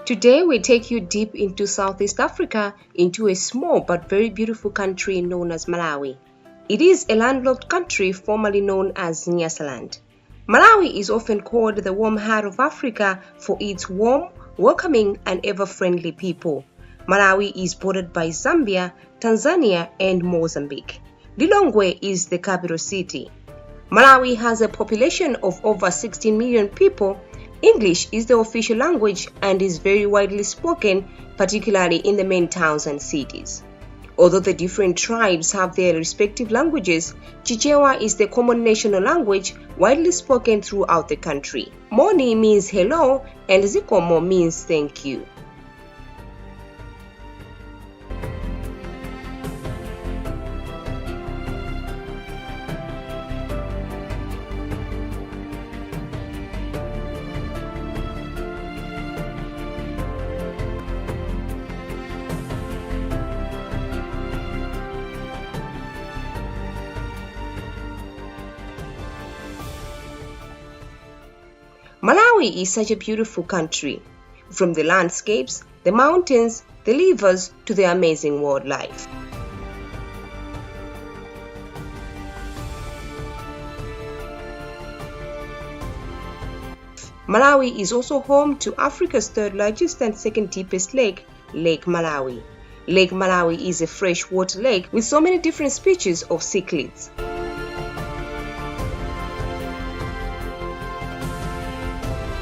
Today we take you deep into Southeast Africa, into a small but very beautiful country known as Malawi. It is a landlocked country formerly known as Nyasaland. Malawi is often called the warm heart of Africa for its warm, welcoming and ever-friendly people. Malawi is bordered by Zambia, Tanzania and Mozambique. Lilongwe is the capital city. Malawi has a population of over 16 million people. English is the official language and is very widely spoken, particularly in the main towns and cities. Although the different tribes have their respective languages, Chichewa is the common national language widely spoken throughout the country. Moni means hello and Zikomo means thank you. Malawi is such a beautiful country, from the landscapes, the mountains, the rivers to the amazing wildlife. Malawi is also home to Africa's third largest and second deepest lake, Lake Malawi. Lake Malawi is a freshwater lake with so many different species of cichlids.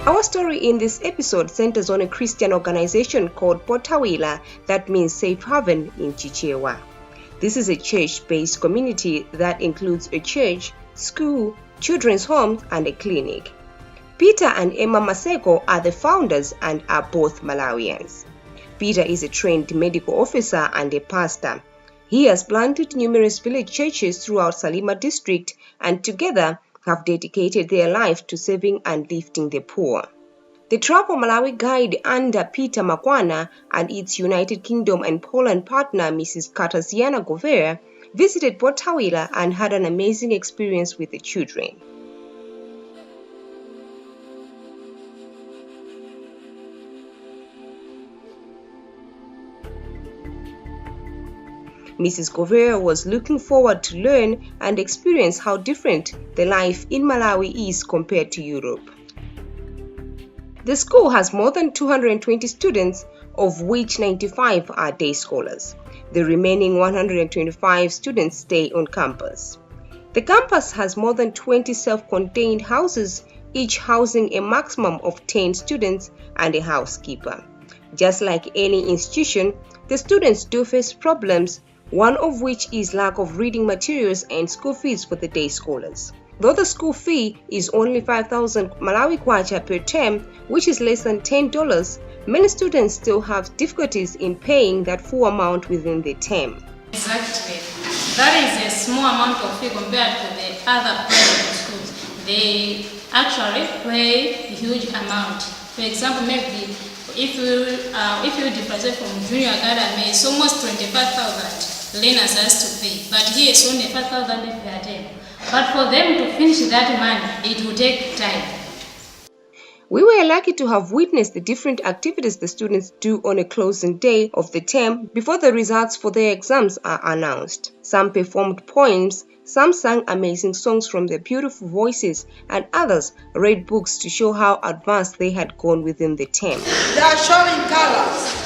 Our story in this episode centers on a Christian organization called Pothawira, that means safe haven in Chichewa. This is a church-based community that includes a church, school, children's homes, and a clinic. Peter and Emma Maseko are the founders and are both Malawians. Peter is a trained medical officer and a pastor. He has planted numerous village churches throughout Salima district and together have dedicated their life to saving and lifting the poor. The Travel Malawi guide under Peter Makwana and its United Kingdom and Poland partner Mrs. Katarzyna visited Pothawira and had an amazing experience with the children. Mrs. Govera was looking forward to learn and experience how different the life in Malawi is compared to Europe. The school has more than 220 students, of which 95 are day scholars. The remaining 125 students stay on campus. The campus has more than 20 self-contained houses, each housing a maximum of 10 students and a housekeeper. Just like any institution, the students do face problems, one of which is lack of reading materials and school fees for the day scholars. Though the school fee is only 5,000 Malawi kwacha per term, which is less than $10, many students still have difficulties in paying that full amount within the term. Exactly. That is a small amount of fee compared to the other private schools. They actually pay a huge amount. For example, maybe if you differentiate from junior academy, it's almost 25,000. Learners has to pay, but here it's only 5,000 per term. But for them to finish that money, it will take time. We were lucky to have witnessed the different activities the students do on a closing day of the term before the results for their exams are announced. Some performed poems, some sang amazing songs from their beautiful voices, and others read books to show how advanced they had gone within the term. They are showing colors.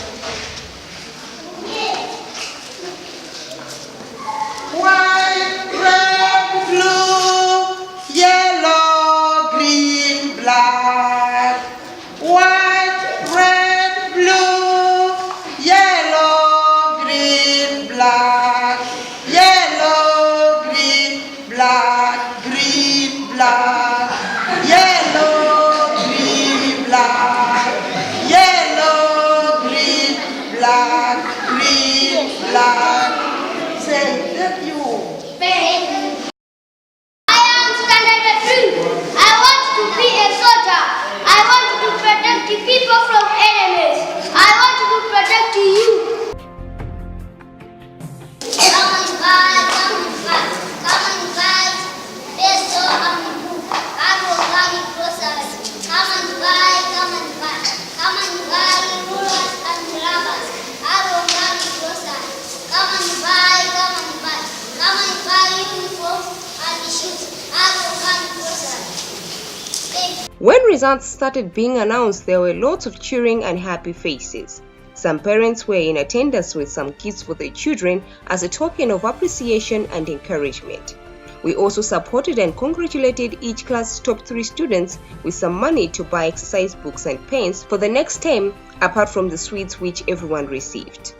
White, red, blue, yellow, green, black. White, red, blue, yellow, green, black. Yellow, green, black, green, black. Yellow, green, black. Yellow, green, black, green, black. Say, thank you. I am standard 3. I want to be a soldier. I want to protect the people from enemies. I want to protect you. Come on, guys. Come on, guys. Come on, guys. Let's go on the book. Come on, guys. Come on, guys. Come on, guys. Come on, guys. When results started being announced, there were lots of cheering and happy faces. Some parents were in attendance with some gifts for their children as a token of appreciation and encouragement. We also supported and congratulated each class's top 3 students with some money to buy exercise books and pens for the next term, apart from the sweets which everyone received.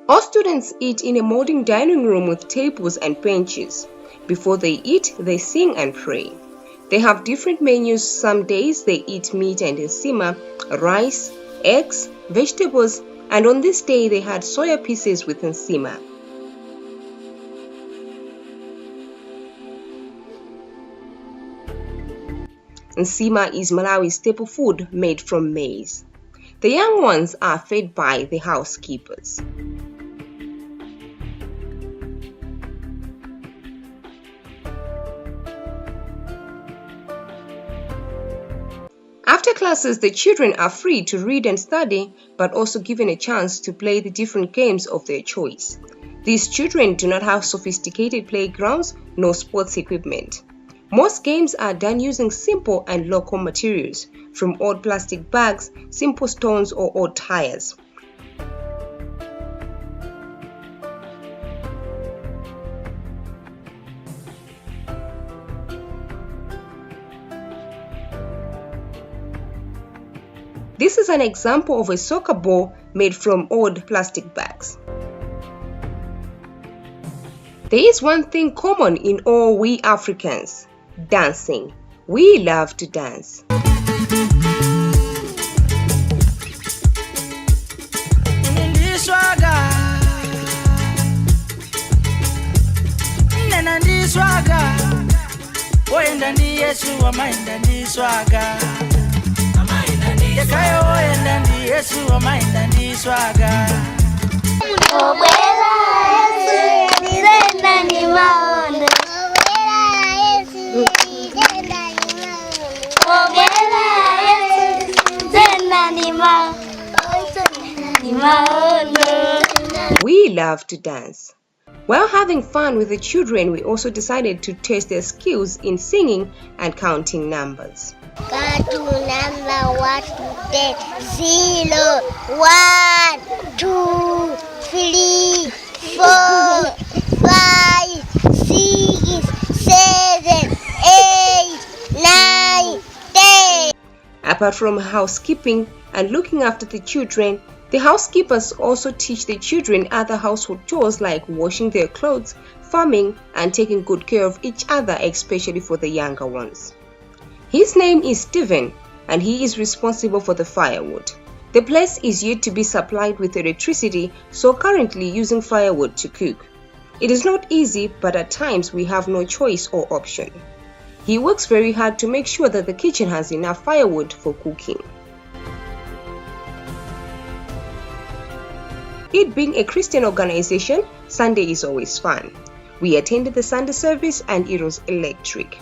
All students eat in a modern dining room with tables and benches. Before they eat, they sing and pray. They have different menus. Some days they eat meat and nsima, rice, eggs, vegetables, and on this day they had soya pieces with nsima. Nsima is Malawi's staple food made from maize. The young ones are fed by the housekeepers. After classes, the children are free to read and study, but also given a chance to play the different games of their choice. These children do not have sophisticated playgrounds nor sports equipment. Most games are done using simple and local materials, from old plastic bags, simple stones, or old tires. This is an example of a soccer ball made from old plastic bags. There is one thing common in all we Africans: dancing. We love to dance. We love to dance. While having fun with the children, we also decided to test their skills in singing and counting numbers. Count to number 1 to 10. 0, 1, 2, 3, 4, 5, 6, 7, 8, 9, 10. Apart from housekeeping and looking after the children, the housekeepers also teach the children other household chores like washing their clothes, farming, and taking good care of each other, especially for the younger ones. His name is Steven, and he is responsible for the firewood. The place is yet to be supplied with electricity, so currently using firewood to cook. It is not easy, but at times we have no choice or option. He works very hard to make sure that the kitchen has enough firewood for cooking. It being a Christian organization, Sunday is always fun. We attended the Sunday service and it was electric.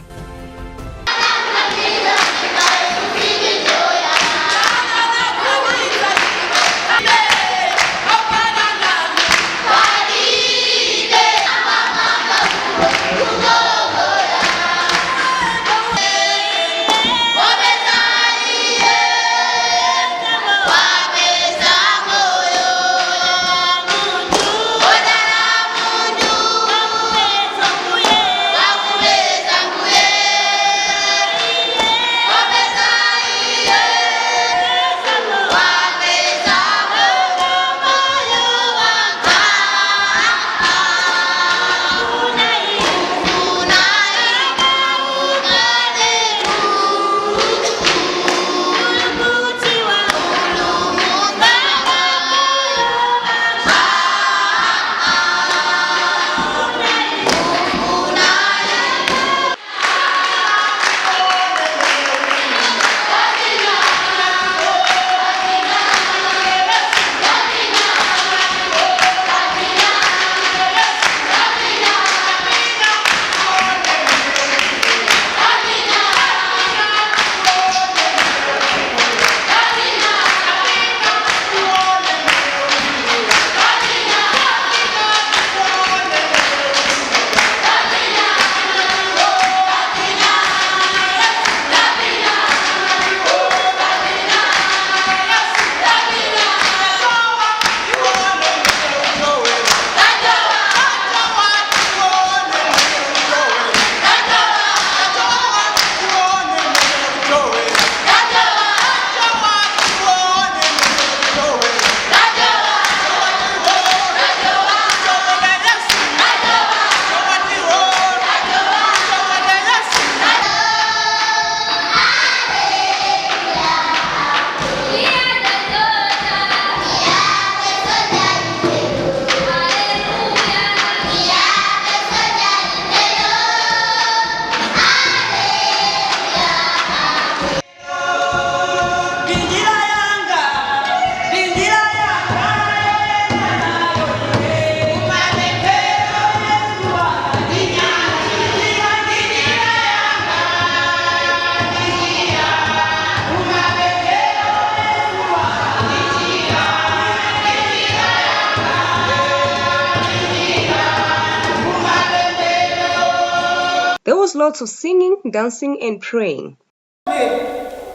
lots of singing, dancing and praying.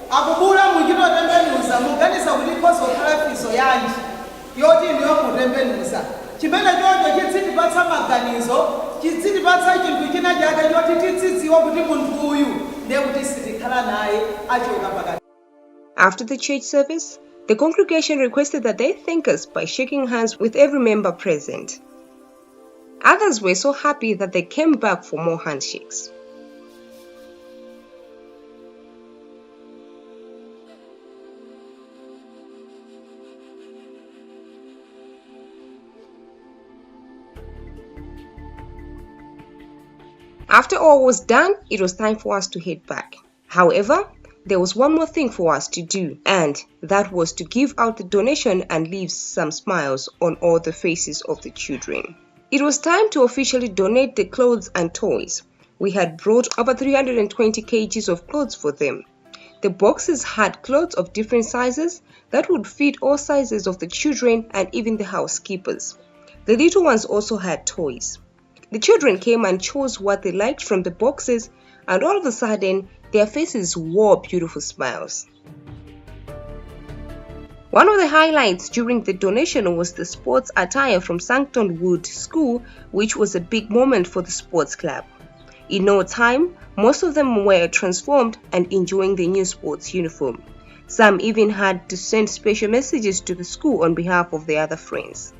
Akubula mujino tembenuza muganisa kuti khoso khalafiso yanji yoti ndiyo mutembenuza chimene chocho chitsitipatsa maganizo chitsitipatsa chinthu china chake choti titsidziwa kuti munthu uyu ndiye kuti sitikhala naye achoka pakati. After the church service, the congregation requested that they thank us by shaking hands with every member present. Others were so happy that they came back for more handshakes. After all was done, it was time for us to head back. However, there was one more thing for us to do, and that was to give out the donation and leave some smiles on all the faces of the children. It was time to officially donate the clothes and toys. We had brought over 320 kgs of clothes for them. The boxes had clothes of different sizes that would fit all sizes of the children and even the housekeepers. The little ones also had toys. The children came and chose what they liked from the boxes, and all of a sudden, their faces wore beautiful smiles. One of the highlights during the donation was the sports attire from Sancton Wood School, which was a big moment for the sports club. In no time, most of them were transformed and enjoying their new sports uniform. Some even had to send special messages to the school on behalf of their other friends.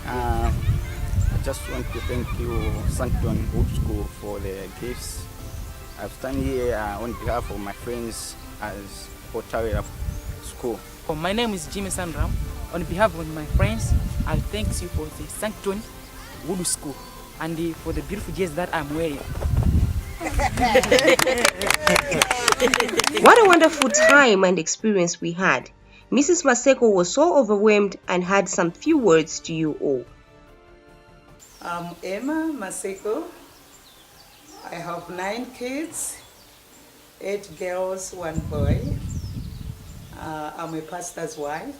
I just want to thank you, Sancton Wood School, for the gifts. I've stand here on behalf of my friends as Pothawira School. My name is Jimmy Sandram. On behalf of my friends, I thank you for the Sancton Wood School and for the beautiful dress that I'm wearing. What a wonderful time and experience we had. Mrs. Maseko was so overwhelmed and had some few words to you all. I'm Emma Maseko. I have 9 kids, 8 girls, 1 boy. I'm a pastor's wife,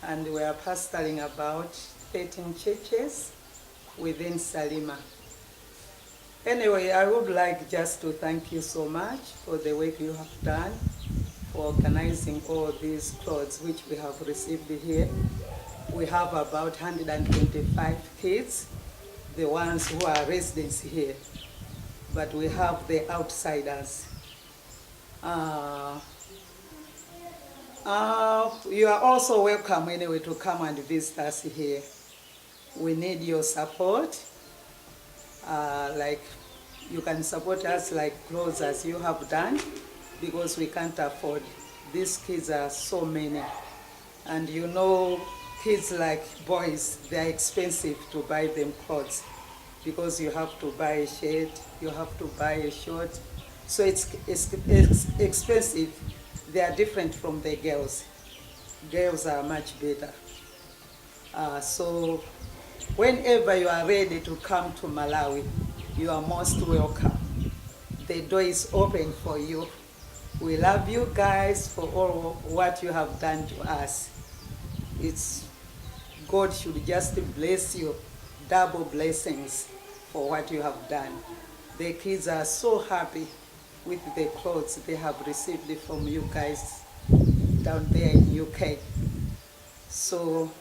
and we are pastoring about 13 churches within Salima. Anyway, I would like just to thank you so much for the work you have done, for organizing all these clothes which we have received here. We have about 125 kids, the ones who are residents here, but we have the outsiders. You are also welcome anyway to come and visit us here. We need your support. Like you can support us like clothes as you have done, because we can't afford. These kids are so many, and you know, kids like boys, they are expensive to buy them clothes, because you have to buy a shirt, you have to buy a short, so it's expensive. They are different from the girls. Girls are much better. So whenever you are ready to come to Malawi, you are most welcome. The door is open for you. We love you guys for all what you have done to us. God should just bless you, double blessings for what you have done. The kids are so happy with the clothes they have received from you guys down there in UK. So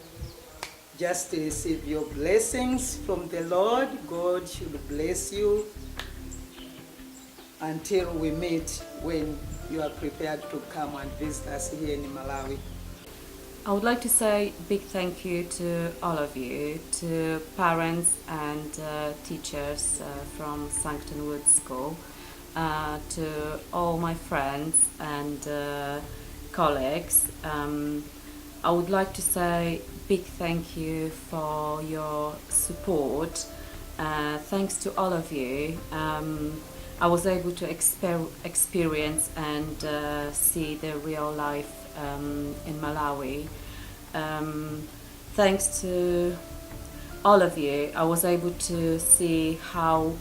just receive your blessings from the Lord. God should bless you until we meet when you are prepared to come and visit us here in Malawi. I would like to say a big thank you to all of you, to parents and teachers from Sancton Wood School, to all my friends and colleagues. I would like to say big thank you for your support. Thanks to all of you, I was able to experience and see the real life in Malawi. Thanks to all of you, I was able to see how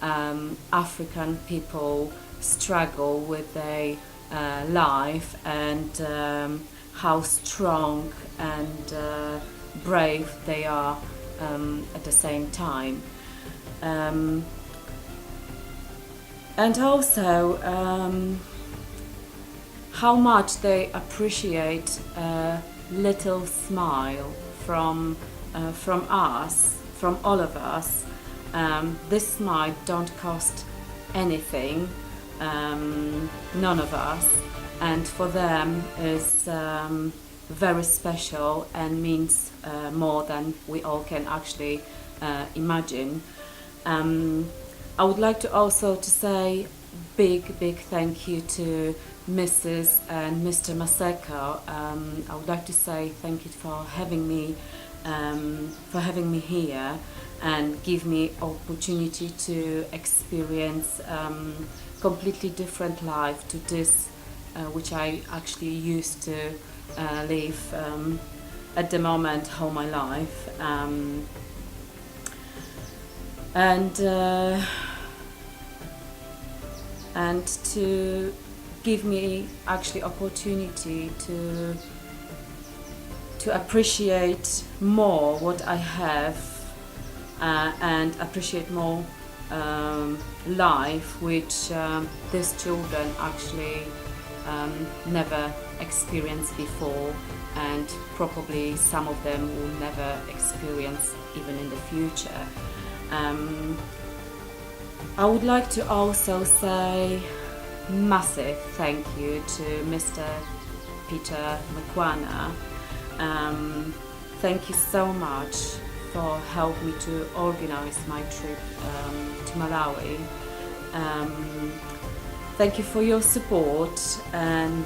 African people struggle with their life, and how strong and brave they are at the same time. and also how much they appreciate a little smile from us, from all of us. This smile don't cost anything, none of us, and for them is very special and means more than we all can actually imagine. I would like to also to say big thank you to Mrs. and Mr. Maseko. I would like to say thank you for having me here and give me opportunity to experience completely different life to this which I actually used to live at the moment all my life, and to give me actually opportunity to appreciate more what I have, and appreciate more life which these children actually never experienced before, and probably some of them will never experience even in the future. I would like to also say massive thank you to Mr. Peter Mkwana. Thank you so much for helping me to organize my trip to Malawi. Thank you for your support, and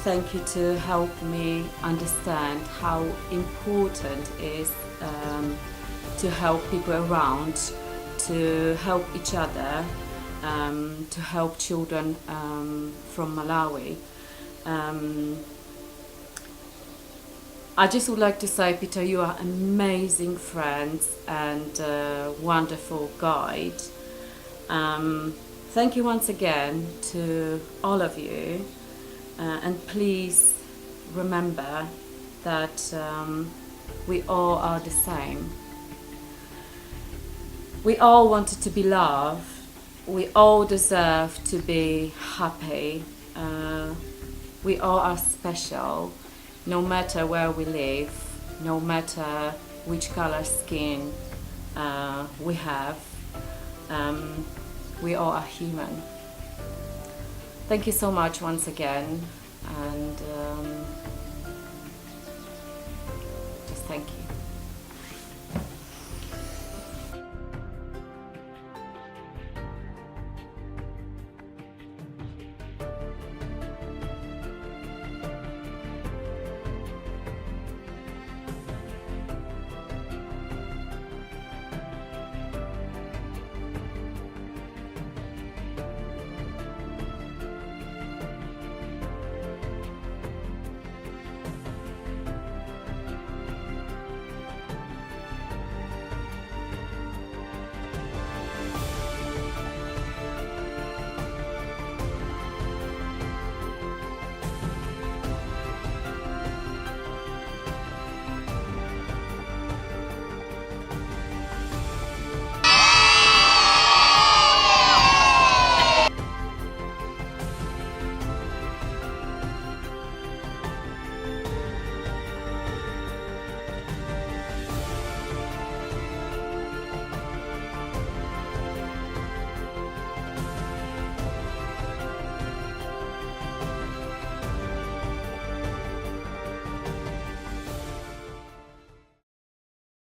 thank you to help me understand how important it is to help people around, to help each other, to help children from Malawi. I just would like to say, Peter, you are amazing friends and wonderful guide. Thank you once again to all of you, and please remember that we all are the same. We all wanted to be loved. We all deserve to be happy. We all are special, no matter where we live, no matter which color skin we have. We all are human. Thank you so much once again, and just thank you.